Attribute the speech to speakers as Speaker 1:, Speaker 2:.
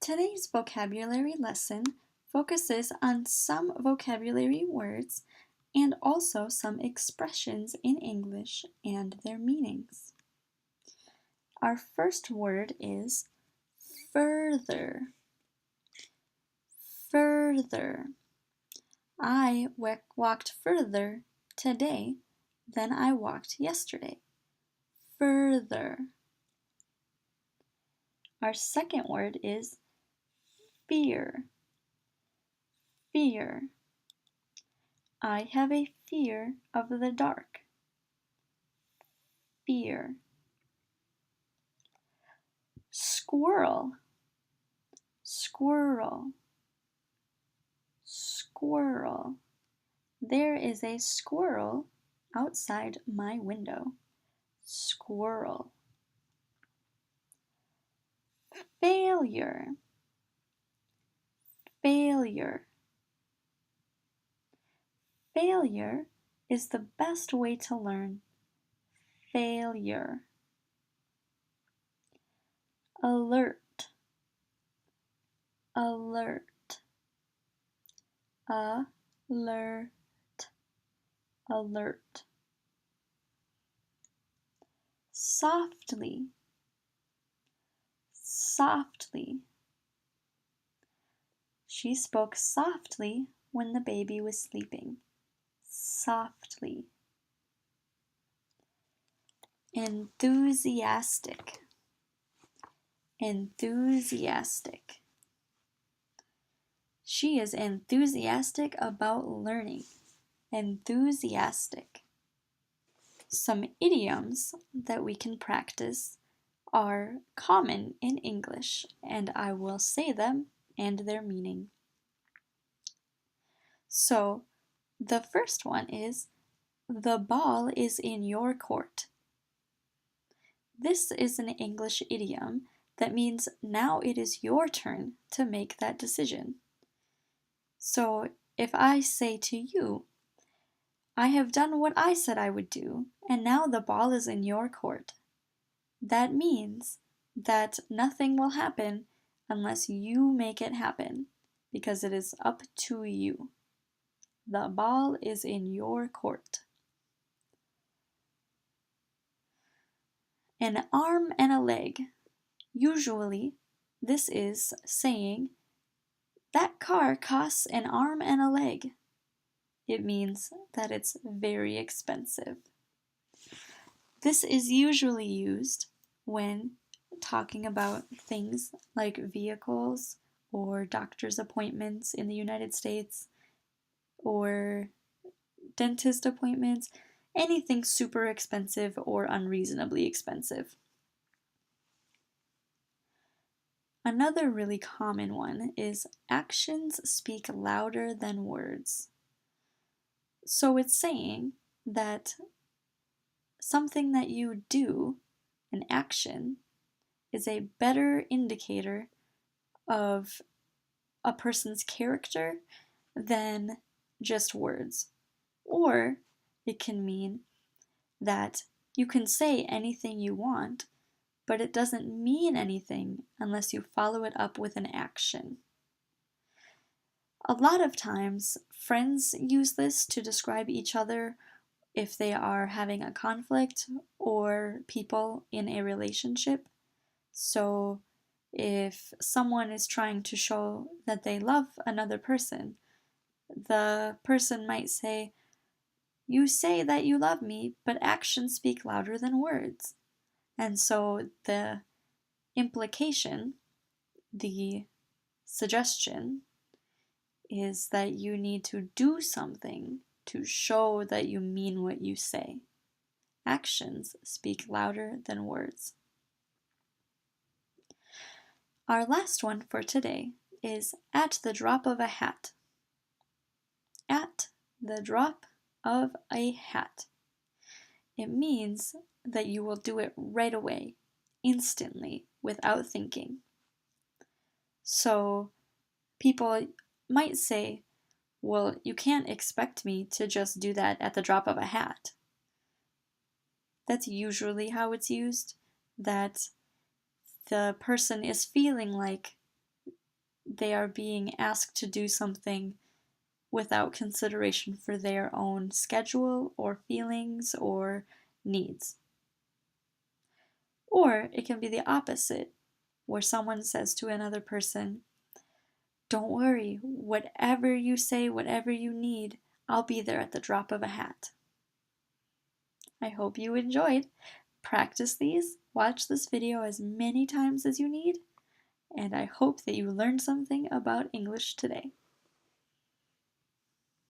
Speaker 1: Today's vocabulary lesson focuses on some vocabulary words and also some expressions in English and their meanings. Our first word is further. Further. I walked further today than I walked yesterday. Further. Our second word is fear. Fear. I have a fear of the dark. Fear. Squirrel. Squirrel. Squirrel. There is a squirrel outside my window. Squirrel. Failure. Failure. Failure is the best way to learn. Failure. Alert. Alert. Alert. Alert. Softly. Softly. She spoke softly when the baby was sleeping. Softly. Enthusiastic. Enthusiastic. She is enthusiastic about learning. Enthusiastic. Some idioms that we can practice are common in English, and I will say them and their meaning. So, the first one is, the ball is in your court. This is an English idiom that means now it is your turn to make that decision. So, if I say to you, I have done what I said I would do, and now the ball is in your court. That means that nothing will happen unless you make it happen, because it is up to you. The ball is in your court. An arm and a leg. Usually, this is saying, that car costs an arm and a leg. It means that it's very expensive. This is usually used when talking about things like vehicles or doctor's appointments in the United States or dentist appointments, anything super expensive or unreasonably expensive. Another really common one is actions speak louder than words. So it's saying that something that you do, an action, is a better indicator of a person's character than just words. Or it can mean that you can say anything you want, but it doesn't mean anything unless you follow it up with an action. A lot of times, friends use this to describe each other if they are having a conflict or people in a relationship. So if someone is trying to show that they love another person, the person might say, you say that you love me, but actions speak louder than words. And so the implication, the suggestion, is that you need to do something to show that you mean what you say. Actions speak louder than words. Our last one for today is at the drop of a hat. At the drop of a hat. It means that you will do it right away, instantly, without thinking. So people might say, well, you can't expect me to just do that at the drop of a hat. That's usually how it's used, that the person is feeling like they are being asked to do something without consideration for their own schedule or feelings or needs. Or it can be the opposite, where someone says to another person, "Don't worry, whatever you say, whatever you need, I'll be there at the drop of a hat." I hope you enjoyed. Practice these, watch this video as many times as you need, and I hope that you learned something about English today.